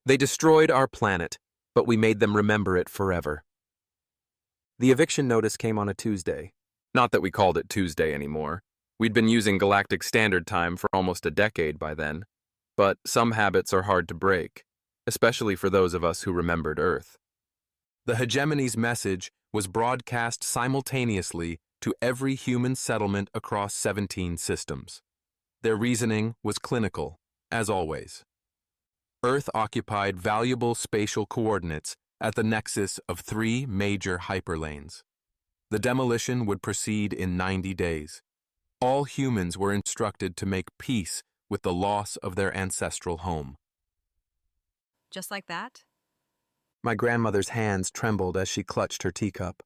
They destroyed our planet, but we made them remember it forever. The eviction notice came on a Tuesday. Not that we called it Tuesday anymore. We'd been using Galactic Standard Time for almost a decade by then. But some habits are hard to break, especially for those of us who remembered Earth. The hegemony's message was broadcast simultaneously to every human settlement across 17 systems. Their reasoning was clinical, as always. Earth occupied valuable spatial coordinates at the nexus of 3 major hyperlanes. The demolition would proceed in 90 days. All humans were instructed to make peace with the loss of their ancestral home. Just like that? My grandmother's hands trembled as she clutched her teacup.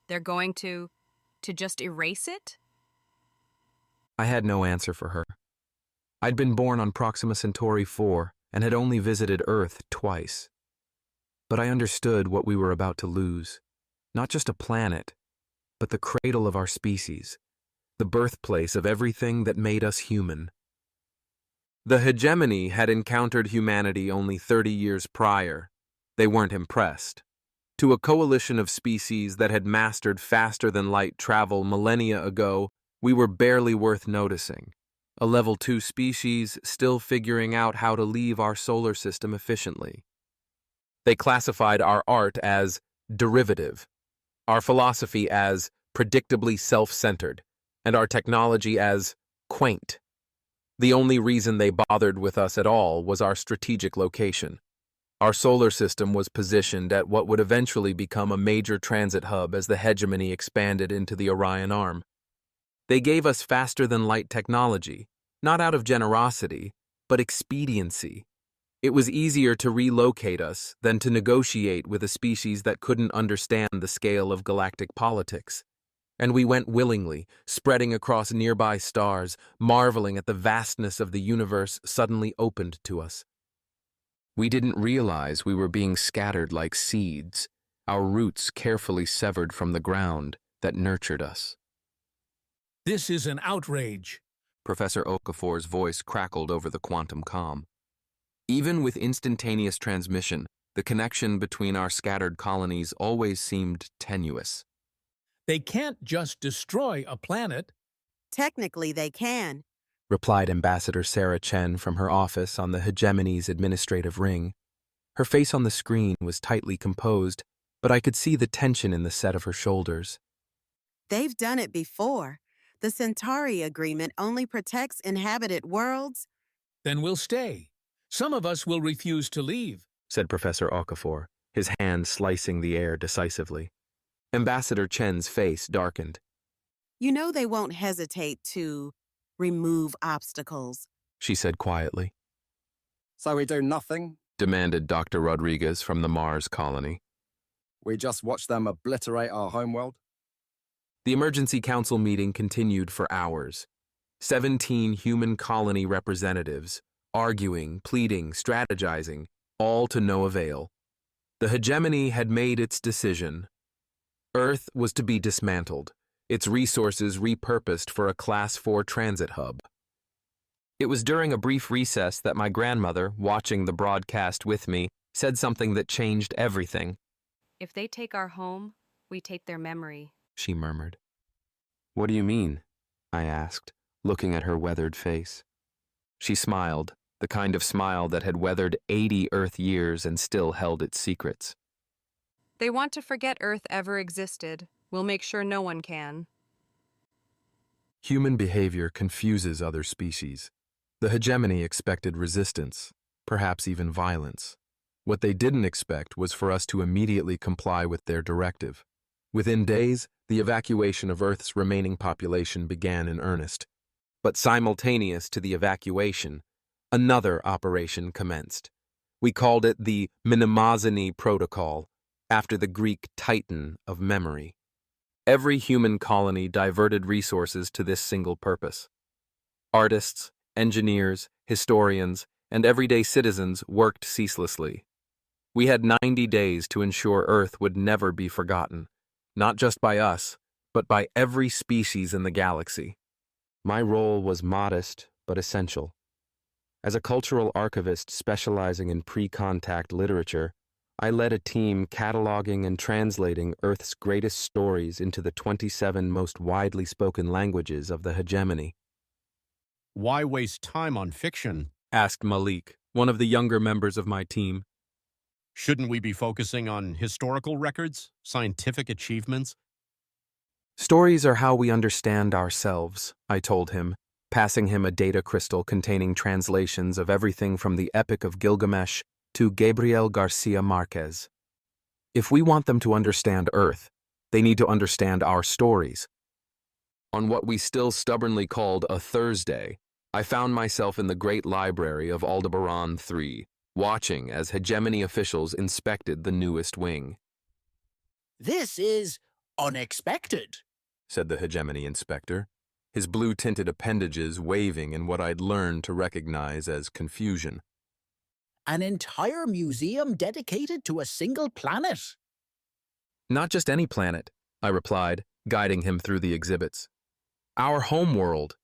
They're going to just erase it? I had no answer for her. I'd been born on Proxima Centauri 4 and had only visited Earth twice. But I understood what we were about to lose. Not just a planet, but the cradle of our species, the birthplace of everything that made us human. The hegemony had encountered humanity only 30 years prior. They weren't impressed. To a coalition of species that had mastered faster-than-light travel millennia ago, we were barely worth noticing. A level 2 species still figuring out how to leave our solar system efficiently. They classified our art as derivative, our philosophy as predictably self-centered, and our technology as quaint. The only reason they bothered with us at all was our strategic location. Our solar system was positioned at what would eventually become a major transit hub as the hegemony expanded into the Orion Arm. They gave us faster-than-light technology, not out of generosity, but expediency. It was easier to relocate us than to negotiate with a species that couldn't understand the scale of galactic politics. And we went willingly, spreading across nearby stars, marveling at the vastness of the universe suddenly opened to us. We didn't realize we were being scattered like seeds, our roots carefully severed from the ground that nurtured us. This is an outrage. Professor Okafor's voice crackled over the quantum comm. Even with instantaneous transmission, the connection between our scattered colonies always seemed tenuous. They can't just destroy a planet. Technically, they can, replied Ambassador Sarah Chen from her office on the hegemony's administrative ring. Her face on the screen was tightly composed, but I could see the tension in the set of her shoulders. They've done it before. The Centauri Agreement only protects inhabited worlds. Then we'll stay. Some of us will refuse to leave, said Professor Okafor, his hand slicing the air decisively. Ambassador Chen's face darkened. You know they won't hesitate to remove obstacles, she said quietly. So we do nothing? Demanded Dr. Rodriguez from the Mars colony. We just watch them obliterate our homeworld? The emergency council meeting continued for hours. 17 human colony representatives, arguing, pleading, strategizing, all to no avail. The hegemony had made its decision. Earth was to be dismantled, its resources repurposed for a Class 4 transit hub. It was during a brief recess that my grandmother, watching the broadcast with me, said something that changed everything. If they take our home, we take their memory, she murmured. What do you mean? I asked, looking at her weathered face. She smiled, the kind of smile that had weathered 80 Earth years and still held its secrets. They want to forget Earth ever existed. We'll make sure no one can. Human behavior confuses other species. The hegemony expected resistance, perhaps even violence. What they didn't expect was for us to immediately comply with their directive. Within days, the evacuation of Earth's remaining population began in earnest. But simultaneous to the evacuation, another operation commenced. We called it the Mimazini Protocol, after the Greek titan of memory. Every human colony diverted resources to this single purpose. Artists, engineers, historians, and everyday citizens worked ceaselessly. We had 90 days to ensure Earth would never be forgotten, not just by us, but by every species in the galaxy. My role was modest but essential. As a cultural archivist specializing in pre-contact literature, I led a team cataloging and translating Earth's greatest stories into the 27 most widely spoken languages of the hegemony. Why waste time on fiction? Asked Malik, one of the younger members of my team. Shouldn't we be focusing on historical records, scientific achievements? Stories are how we understand ourselves, I told him, passing him a data crystal containing translations of everything from the Epic of Gilgamesh to Gabriel Garcia Marquez. If we want them to understand Earth, they need to understand our stories. On what we still stubbornly called a Thursday, I found myself in the great library of Aldebaran III, watching as hegemony officials inspected the newest wing. This is unexpected, said the hegemony inspector, his blue-tinted appendages waving in what I'd learned to recognize as confusion. An entire museum dedicated to a single planet. Not just any planet, I replied, guiding him through the exhibits. Our homeworld.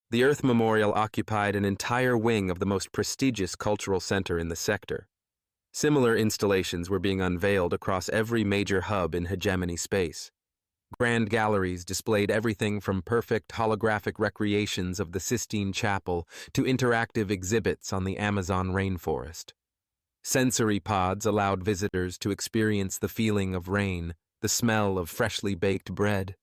The Earth Memorial occupied an entire wing of the most prestigious cultural center in the sector. Similar installations were being unveiled across every major hub in hegemony space. Grand galleries displayed everything from perfect holographic recreations of the Sistine Chapel to interactive exhibits on the Amazon rainforest. Sensory pods allowed visitors to experience the feeling of rain, the smell of freshly baked bread,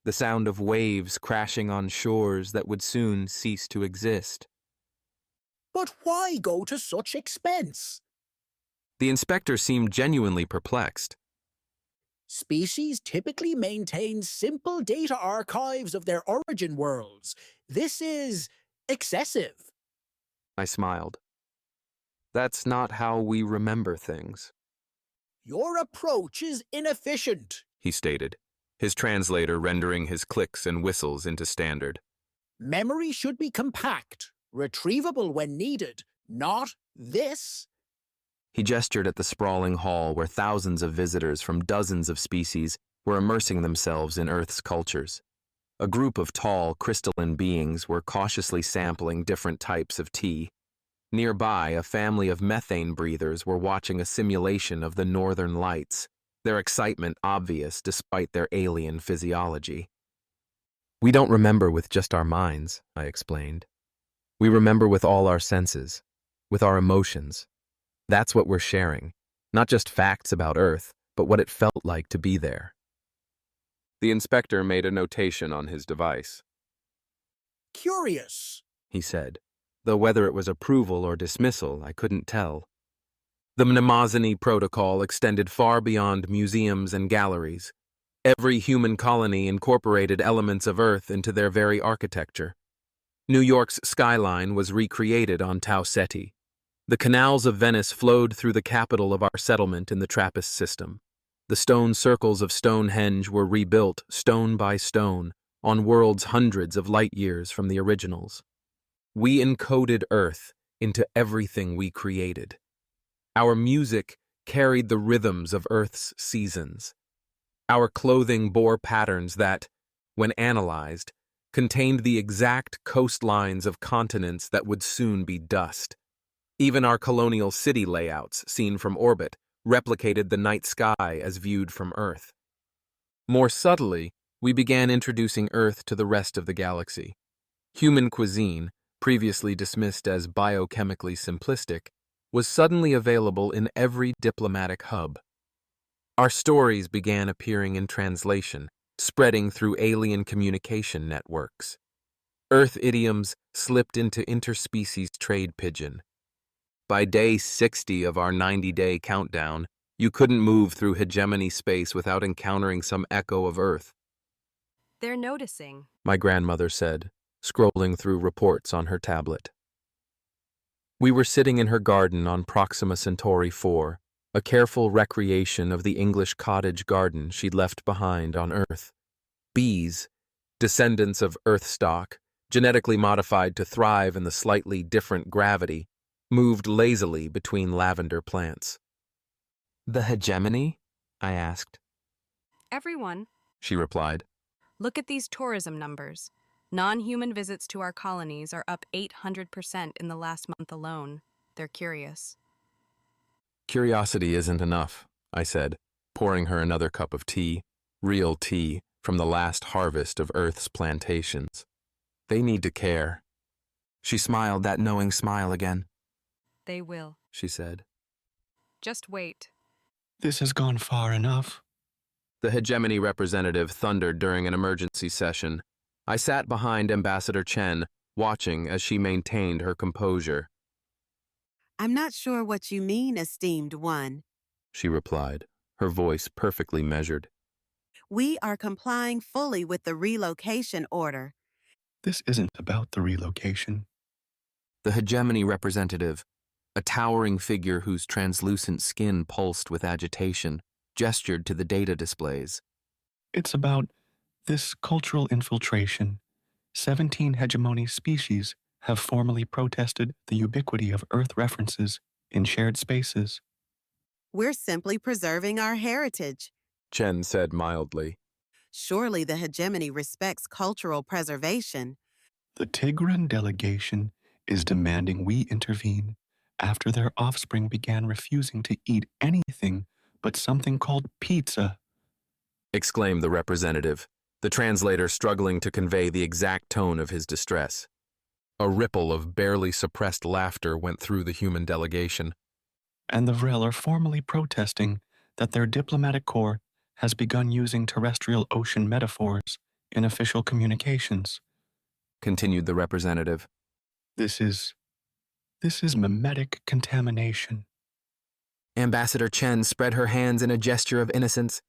the sound of waves crashing on shores that would soon cease to exist. But why go to such expense? The inspector seemed genuinely perplexed. Species typically maintain simple data archives of their origin worlds. This is excessive. I smiled. That's not how we remember things. Your approach is inefficient, he stated, his translator rendering his clicks and whistles into standard. Memory should be compact, retrievable when needed, not this. He gestured at the sprawling hall where thousands of visitors from dozens of species were immersing themselves in Earth's cultures. A group of tall, crystalline beings were cautiously sampling different types of tea. Nearby, a family of methane breathers were watching a simulation of the northern lights, their excitement obvious despite their alien physiology. We don't remember with just our minds, I explained. We remember with all our senses, with our emotions. That's what we're sharing, not just facts about Earth, but what it felt like to be there. The inspector made a notation on his device. Curious, he said, though whether it was approval or dismissal, I couldn't tell. The Mimazini protocol extended far beyond museums and galleries. Every human colony incorporated elements of Earth into their very architecture. New York's skyline was recreated on Tau Ceti. The canals of Venice flowed through the capital of our settlement in the Trappist system. The stone circles of Stonehenge were rebuilt, stone by stone, on worlds hundreds of light years from the originals. We encoded Earth into everything we created. Our music carried the rhythms of Earth's seasons. Our clothing bore patterns that, when analyzed, contained the exact coastlines of continents that would soon be dust. Even our colonial city layouts, seen from orbit, replicated the night sky as viewed from Earth. More subtly, we began introducing Earth to the rest of the galaxy. Human cuisine, previously dismissed as biochemically simplistic, was suddenly available in every diplomatic hub. Our stories began appearing in translation, spreading through alien communication networks. Earth idioms slipped into interspecies trade pidgin. By day 60 of our 90-day countdown, you couldn't move through hegemony space without encountering some echo of Earth. They're noticing, my grandmother said, scrolling through reports on her tablet. We were sitting in her garden on Proxima Centauri 4, a careful recreation of the English cottage garden she'd left behind on Earth. Bees, descendants of Earth stock, genetically modified to thrive in the slightly different gravity, moved lazily between lavender plants. The hegemony? I asked. everyone, She replied. look at these tourism numbers. Non-human visits to our colonies are up 800% in the last month alone. They're curious. Curiosity isn't enough, I said, pouring her another cup of tea, real tea from the last harvest of Earth's plantations. They need to care. She smiled that knowing smile again. They will. She said. Just wait. This has gone far enough. The hegemony representative thundered during an emergency session. I sat behind Ambassador Chen, watching as she maintained her composure. I'm not sure what you mean, esteemed one. She replied, her voice perfectly measured. We are complying fully with the relocation order. This isn't about the relocation. The hegemony representative, a towering figure whose translucent skin pulsed with agitation, gestured to the data displays. It's about this cultural infiltration. 17 hegemony species have formally protested the ubiquity of Earth references in shared spaces. We're simply preserving our heritage. Chen said mildly. Surely the hegemony respects cultural preservation. The Tigran delegation is demanding we intervene after their offspring began refusing to eat anything but something called pizza. Exclaimed the representative, the translator struggling to convey the exact tone of his distress. A ripple of barely suppressed laughter went through the human delegation. And the Vrel are formally protesting that their diplomatic corps has begun using terrestrial ocean metaphors in official communications. Continued the representative. This is mimetic contamination. Ambassador Chen spread her hands in a gesture of innocence.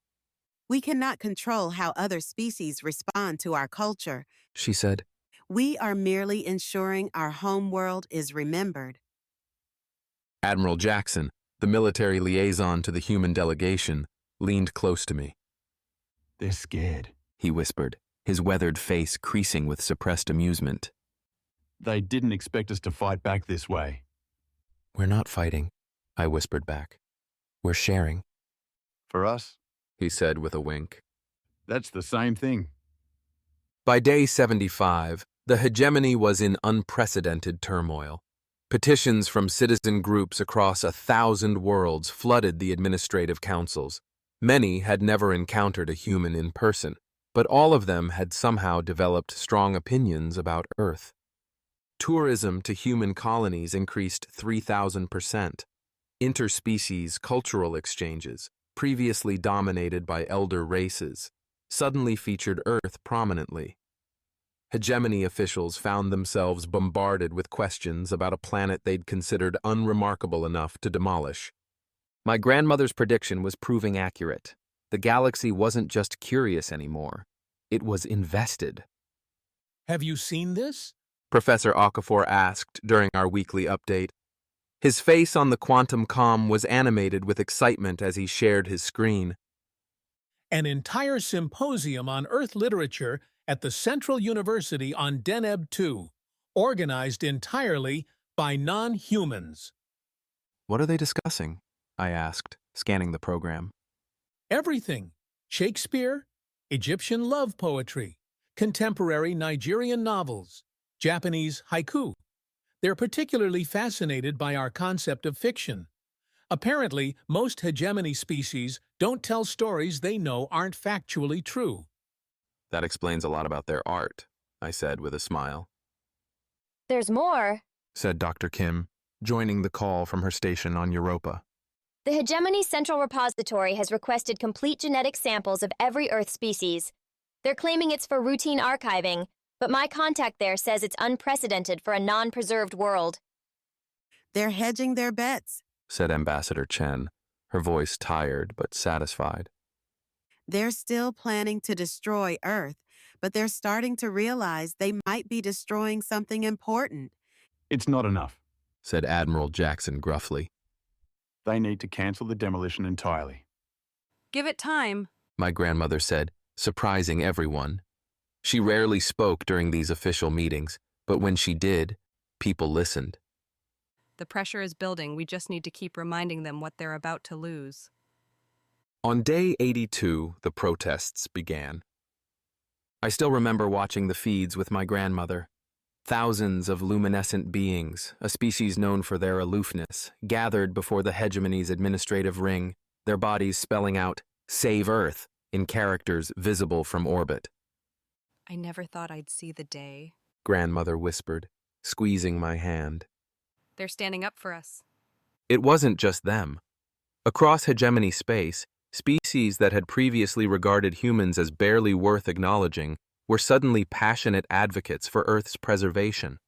We cannot control how other species respond to our culture, She said. We are merely ensuring our home world is remembered. Admiral Jackson, the military liaison to the human delegation, leaned close to me. They're scared, He whispered, his weathered face creasing with suppressed amusement. They didn't expect us to fight back this way. We're not fighting, I whispered back. We're sharing, For us, he said with a wink. that's the same thing. By day 75, the hegemony was in unprecedented turmoil. Petitions from citizen groups across 1,000 worlds flooded the administrative councils. Many had never encountered a human in person, but all of them had somehow developed strong opinions about Earth. Tourism to human colonies increased 3,000%. Interspecies cultural exchanges, previously dominated by elder races, suddenly featured Earth prominently. Hegemony officials found themselves bombarded with questions about a planet they'd considered unremarkable enough to demolish. My grandmother's prediction was proving accurate. The galaxy wasn't just curious anymore. It was invested. Have you seen this? Professor Okafor asked during our weekly update. His face on the quantum comm was animated with excitement as he shared his screen. An entire symposium on Earth literature at the Central University on Deneb 2, organized entirely by non-humans. What are they discussing? I asked, scanning the program. Everything. Shakespeare, Egyptian love poetry, contemporary Nigerian novels, Japanese haiku. They're particularly fascinated by our concept of fiction. Apparently, most hegemony species don't tell stories they know aren't factually true. That explains a lot about their art, I said with a smile. There's more, Said Dr. Kim, joining the call from her station on Europa. The Hegemony Central Repository has requested complete genetic samples of every Earth species. They're claiming it's for routine archiving, but my contact there says it's unprecedented for a non-preserved world. They're hedging their bets. Said Ambassador Chen, her voice tired but satisfied. They're still planning to destroy Earth, but they're starting to realize they might be destroying something important. It's not enough. Said Admiral Jackson gruffly. They need to cancel the demolition entirely. Give it time. My grandmother said, surprising everyone. She rarely spoke during these official meetings, but when she did, people listened. The pressure is building. We just need to keep reminding them what they're about to lose. On day 82, the protests began. I still remember watching the feeds with my grandmother. Thousands of luminescent beings, a species known for their aloofness, gathered before the hegemony's administrative ring, their bodies spelling out, "Save Earth," in characters visible from orbit. I never thought I'd see the day. Grandmother whispered, squeezing my hand. They're standing up for us. It wasn't just them. Across hegemony space, species that had previously regarded humans as barely worth acknowledging were suddenly passionate advocates for Earth's preservation.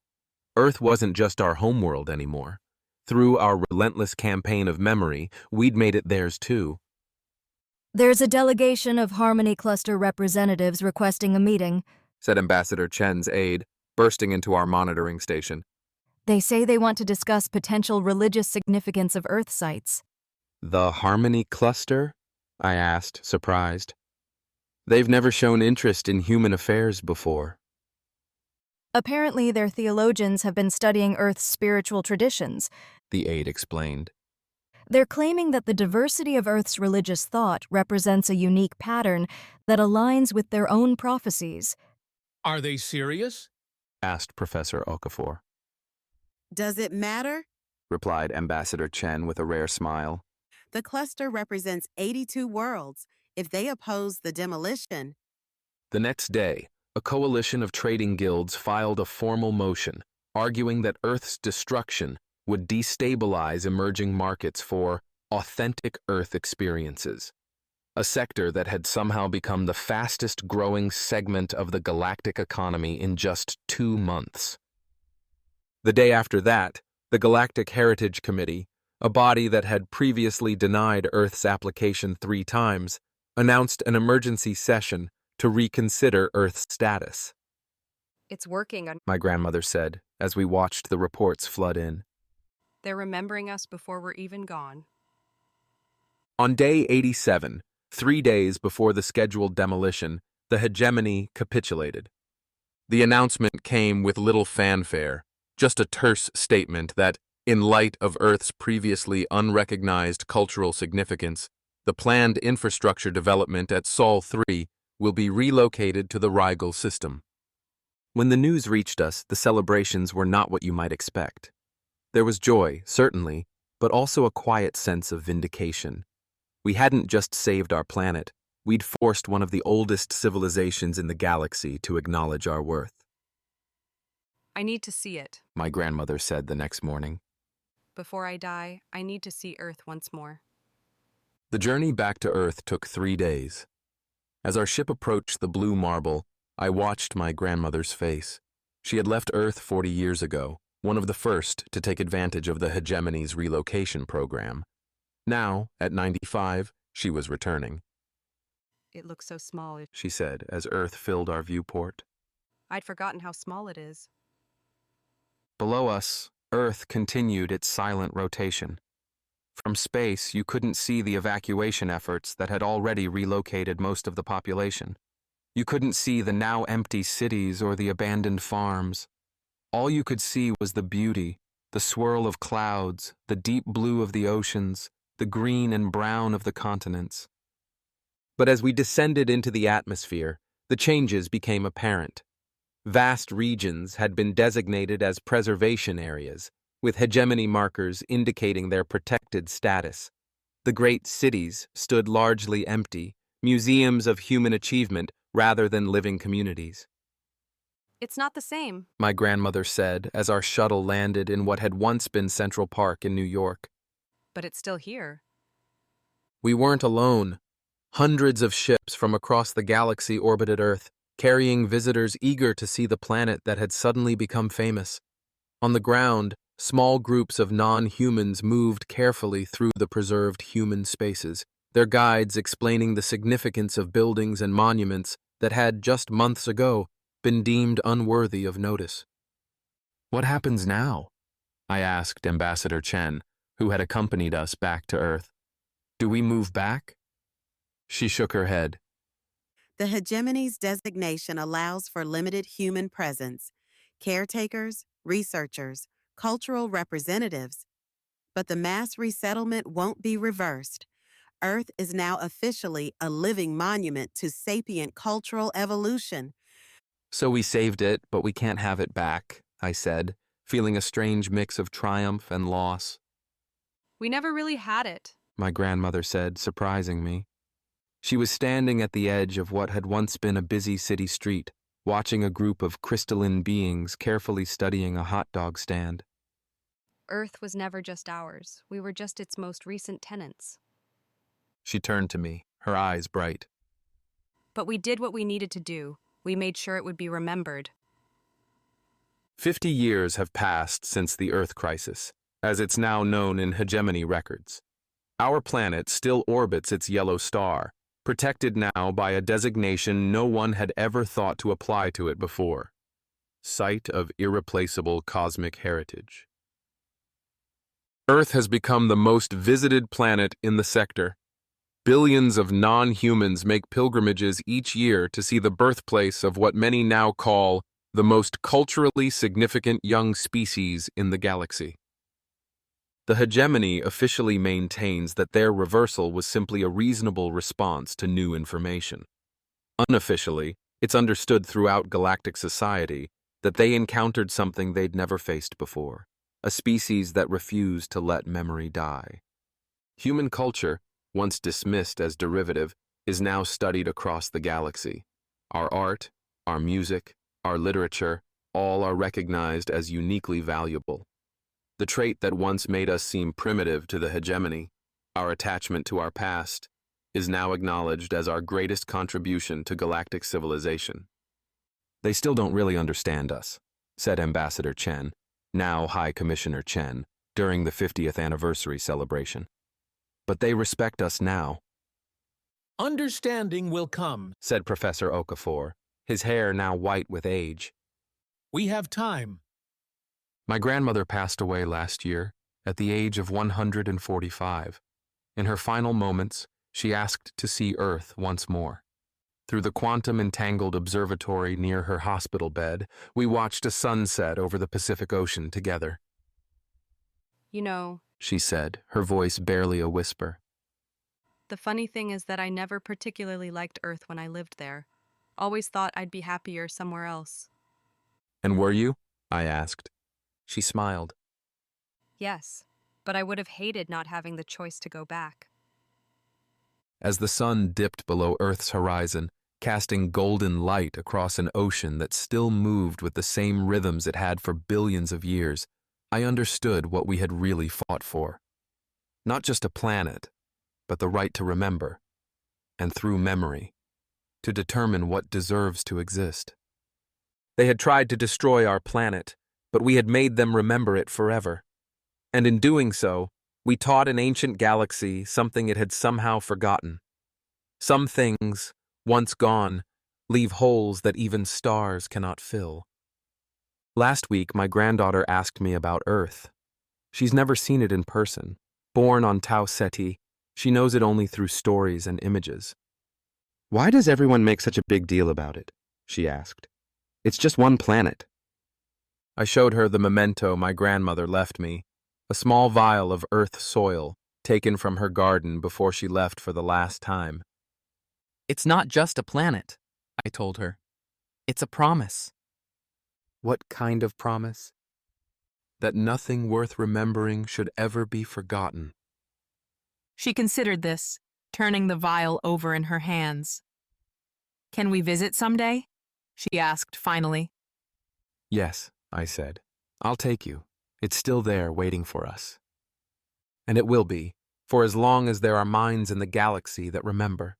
Earth wasn't just our homeworld anymore. Through our relentless campaign of memory, we'd made it theirs too. There's a delegation of Harmony Cluster representatives requesting a meeting, said Ambassador Chen's aide, bursting into our monitoring station. They say they want to discuss potential religious significance of Earth sites. The Harmony Cluster? I asked, surprised. They've never shown interest in human affairs before. Apparently, their theologians have been studying Earth's spiritual traditions, the aide explained. They're claiming that the diversity of Earth's religious thought represents a unique pattern that aligns with their own prophecies. Are they serious? Asked Professor Okafor. Does it matter? Replied Ambassador Chen with a rare smile. The cluster represents 82 worlds. If they oppose the demolition... The next day, a coalition of trading guilds filed a formal motion, arguing that Earth's destruction would destabilize emerging markets for authentic Earth experiences, a sector that had somehow become the fastest-growing segment of the galactic economy in just 2 months. The day after that, the Galactic Heritage Committee, a body that had previously denied Earth's application 3 times, announced an emergency session to reconsider Earth's status. It's working. My grandmother said, as we watched the reports flood in. They're remembering us before we're even gone. On day 87, 3 days before the scheduled demolition, the hegemony capitulated. The announcement came with little fanfare, just a terse statement that, in light of Earth's previously unrecognized cultural significance, the planned infrastructure development at Sol 3 will be relocated to the Rigel system. When the news reached us, the celebrations were not what you might expect. There was joy, certainly, but also a quiet sense of vindication. We hadn't just saved our planet, we'd forced one of the oldest civilizations in the galaxy to acknowledge our worth. I need to see it. My grandmother said the next morning. Before I die, I need to see Earth once more. The journey back to Earth took 3 days. As our ship approached the blue marble, I watched my grandmother's face. She had left Earth 40 years ago, one of the first to take advantage of the hegemony's relocation program. Now, at 95, she was returning. It looks so small, she said as Earth filled our viewport. I'd forgotten how small it is. Below us, Earth continued its silent rotation. From space, you couldn't see the evacuation efforts that had already relocated most of the population. You couldn't see the now empty cities or the abandoned farms. All you could see was the beauty, the swirl of clouds, the deep blue of the oceans, the green and brown of the continents. But as we descended into the atmosphere, the changes became apparent. Vast regions had been designated as preservation areas, with hegemony markers indicating their protected status. The great cities stood largely empty, museums of human achievement rather than living communities. It's not the same, my grandmother said as our shuttle landed in what had once been Central Park in New York. But it's still here. We weren't alone. Hundreds of ships from across the galaxy orbited Earth, carrying visitors eager to see the planet that had suddenly become famous. On the ground, small groups of non-humans moved carefully through the preserved human spaces, their guides explaining the significance of buildings and monuments that had, just months ago, been deemed unworthy of notice. What happens now? I asked Ambassador Chen, who had accompanied us back to Earth. Do we move back? She shook her head. The hegemony's designation allows for limited human presence, caretakers, researchers, cultural representatives. But the mass resettlement won't be reversed. Earth is now officially a living monument to sapient cultural evolution, So we saved it, but we can't have it back, I said, feeling a strange mix of triumph and loss. We never really had it. My grandmother said, surprising me. She was standing at the edge of what had once been a busy city street, watching a group of crystalline beings carefully studying a hot dog stand. Earth was never just ours. We were just its most recent tenants. She turned to me, her eyes bright. But we did what we needed to do. We made sure it would be remembered. 50 years have passed since the Earth crisis, as it's now known in hegemony records. Our planet still orbits its yellow star, protected now by a designation no one had ever thought to apply to it before: Site of Irreplaceable Cosmic Heritage. Earth has become the most visited planet in the sector. Billions of non-humans make pilgrimages each year to see the birthplace of what many now call the most culturally significant young species in the galaxy. The hegemony officially maintains that their reversal was simply a reasonable response to new information. Unofficially, it's understood throughout galactic society that they encountered something they'd never faced before, a species that refused to let memory die. Human culture, once dismissed as derivative, is now studied across the galaxy. Our art, our music, our literature, all are recognized as uniquely valuable. The trait that once made us seem primitive to the hegemony, our attachment to our past, is now acknowledged as our greatest contribution to galactic civilization. They still don't really understand us, said Ambassador Chen, now High Commissioner Chen, during the 50th anniversary celebration. But they respect us now. Understanding will come, said Professor Okafor, his hair now white with age. We have time. My grandmother passed away last year, at the age of 145. In her final moments, she asked to see Earth once more. Through the quantum-entangled observatory near her hospital bed, we watched a sunset over the Pacific Ocean together. You know, she said, her voice barely a whisper. The funny thing is that I never particularly liked Earth when I lived there. Always thought I'd be happier somewhere else. And were you? I asked. She smiled. Yes, but I would have hated not having the choice to go back. As the sun dipped below Earth's horizon, casting golden light across an ocean that still moved with the same rhythms it had for billions of years, I understood what we had really fought for. Not just a planet, but the right to remember, and through memory, to determine what deserves to exist. They had tried to destroy our planet, but we had made them remember it forever. And in doing so, we taught an ancient galaxy something it had somehow forgotten. Some things, once gone, leave holes that even stars cannot fill. Last week, my granddaughter asked me about Earth. She's never seen it in person. Born on Tau Ceti, she knows it only through stories and images. Why does everyone make such a big deal about it? She asked. It's just one planet. I showed her the memento my grandmother left me, a small vial of Earth soil taken from her garden before she left for the last time. It's not just a planet, I told her. It's a promise. What kind of promise? That nothing worth remembering should ever be forgotten. She considered this, turning the vial over in her hands. Can we visit someday? She asked finally. Yes, I said. I'll take you. It's still there waiting for us. And it will be, for as long as there are minds in the galaxy that remember.